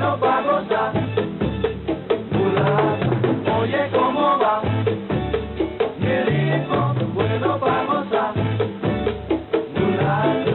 bueno pa' gozar. Mulata, oye cómo va. Y el ritmo, bueno pa' gozar. Mulata.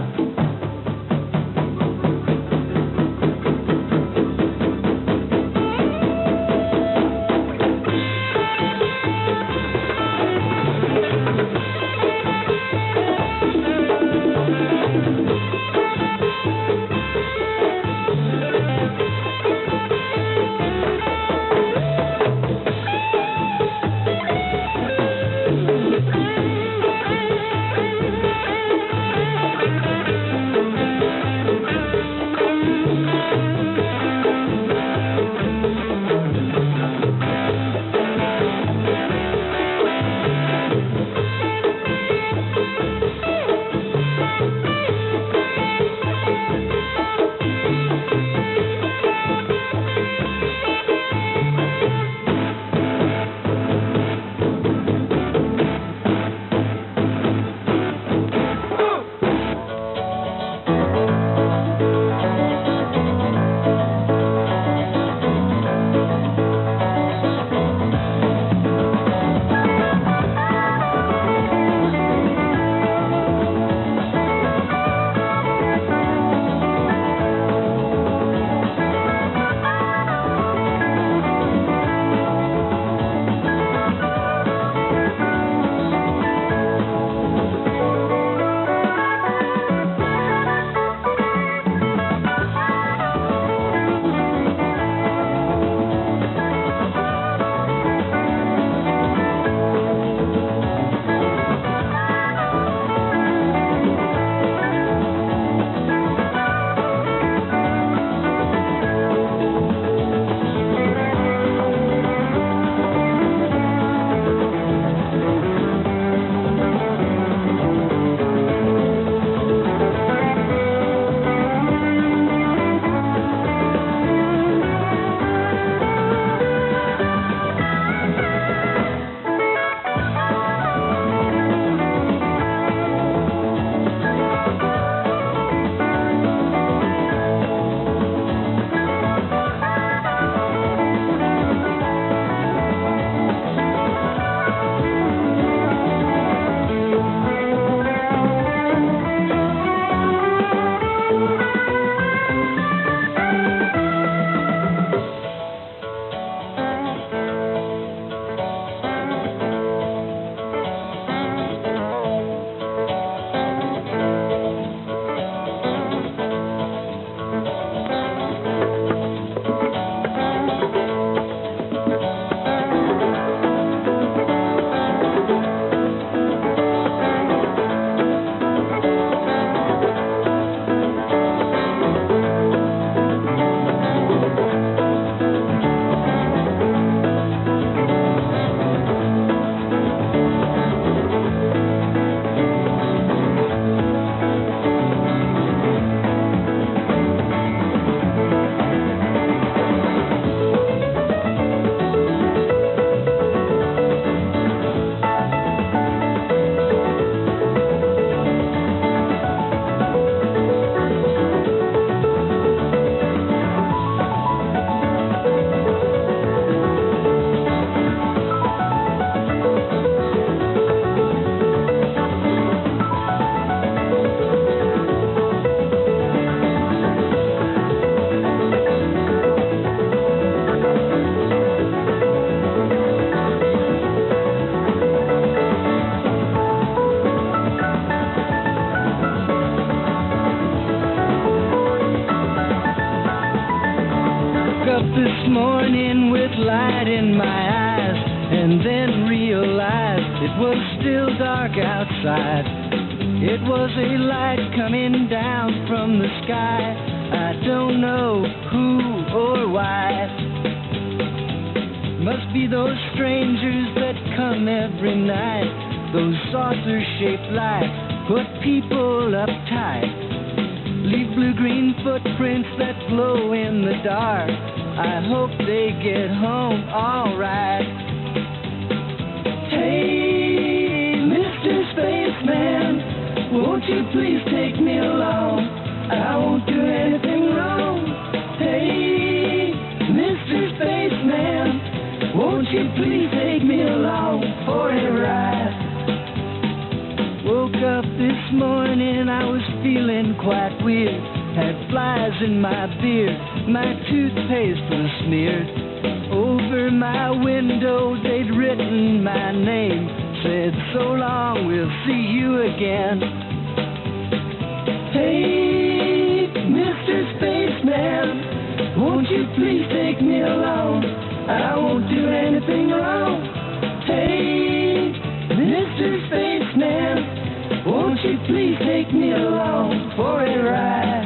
This morning with light in my eyes, and then realized it was still dark outside. It was a light coming down from the sky. I don't know who or why. Must be those strangers that come every night. Those saucer-shaped lights put people uptight. Leave blue-green footprints that glow in the dark. I hope they get home all right. Hey, Mr. Spaceman, won't you please take me along? I won't do anything wrong. Hey, please take me along for a ride? Woke up this morning, I was feeling quite weird. Had flies in my beard, my toothpaste was smeared. Over my window, they'd written my name. Said, so long, we'll see you again. Hey, Mr. Spaceman, won't you please take me along? I won't do anything wrong. Hey, Mr. Spaceman, won't you please take me along for a ride?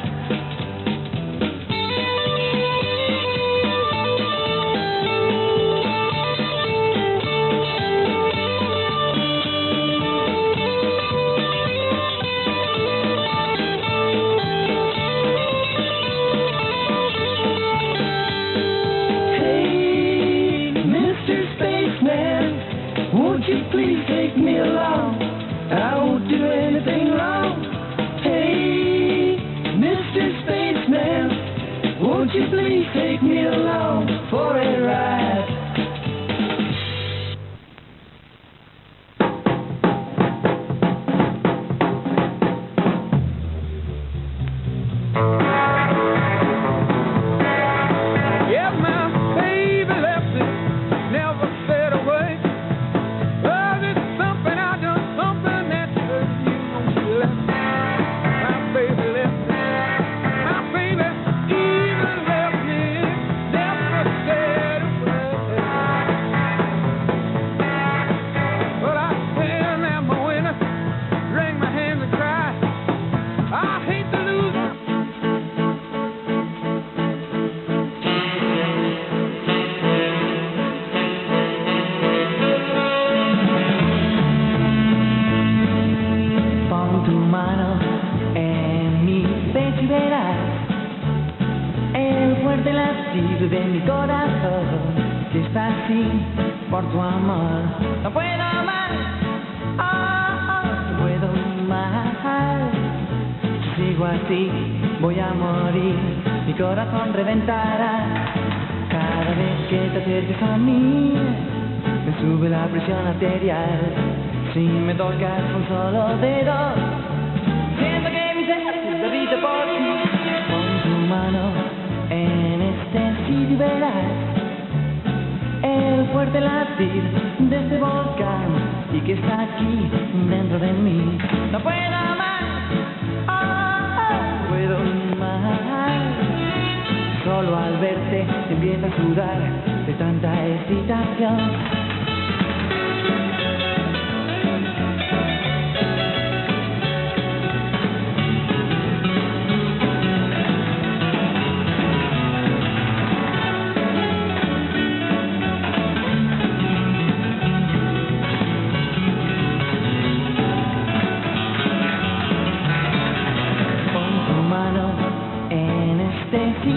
Please take me along. I won't do anything wrong. Hey, Mr. Spaceman, won't you please take me along for a ride? De mi corazón, que está así por tu amor. No puedo más, no puedo más. Si sigo así, voy a morir. Mi corazón reventará. Cada vez que te acerques a mí, me sube la presión arterial. Si me tocas un solo dedo, siento que mi ser se derrite por ti. Pon tu mano en este sitio, verás el fuerte latir de este volcán y que está aquí dentro de mí. No puedo más, no puedo más. Solo al verte empieza a sudar de tanta excitación.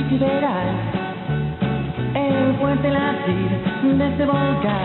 Y verás el fuerte latir de este volcán.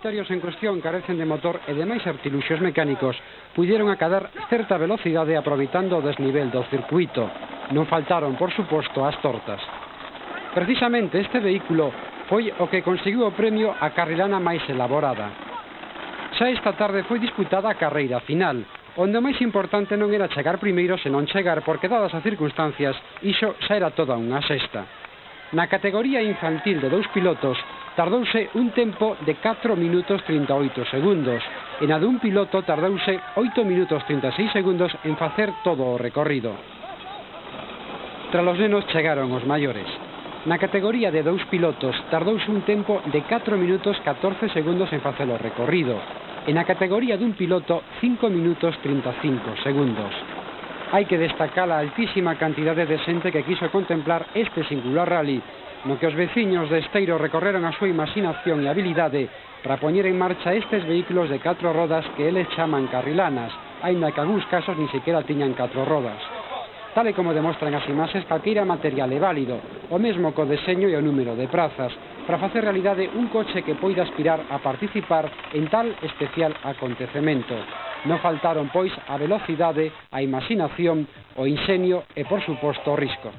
comisarios en cuestión carecen de motor e demais artiluxos mecánicos, puideron acadar certa velocidade aproveitando o desnivel do circuito. Non faltaron, por suposto, as tortas. Precisamente este vehículo foi o que conseguiu o premio a carrilana máis elaborada. Xa esta tarde foi disputada a carreira final, onde o máis importante non era chegar primeiro senón chegar porque, dadas as circunstancias, iso xa era toda unha sexta. Na categoría infantil de 2 pilotos tardouse un tempo de 4 minutos 38 segundos e na de un piloto tardouse 8 minutos 36 segundos en facer todo o recorrido. Tras os nenos chegaron os maiores. Na categoría de 2 pilotos tardouse un tempo de 4 minutos 14 segundos en facer o recorrido e na categoría dun piloto 5 minutos 35 segundos. Hai que destacar a altísima cantidade de xente que quiso contemplar este singular rally, no que os veciños de Esteiro recorreron a súa imaginación e habilidade para poñer en marcha estes vehículos de 4 rodas que eles chaman carrilanas, aínda que algúns casos nin sequera tiñan 4 rodas. Tal e como demostran as imaxes, calqueira material é válido, o mesmo co deseño e o número de prazas, para facer realidade un coche que poida aspirar a participar en tal especial acontecemento. Non faltaron, pois, a velocidade, a imaginación, o inxenio e, por suposto, o risco.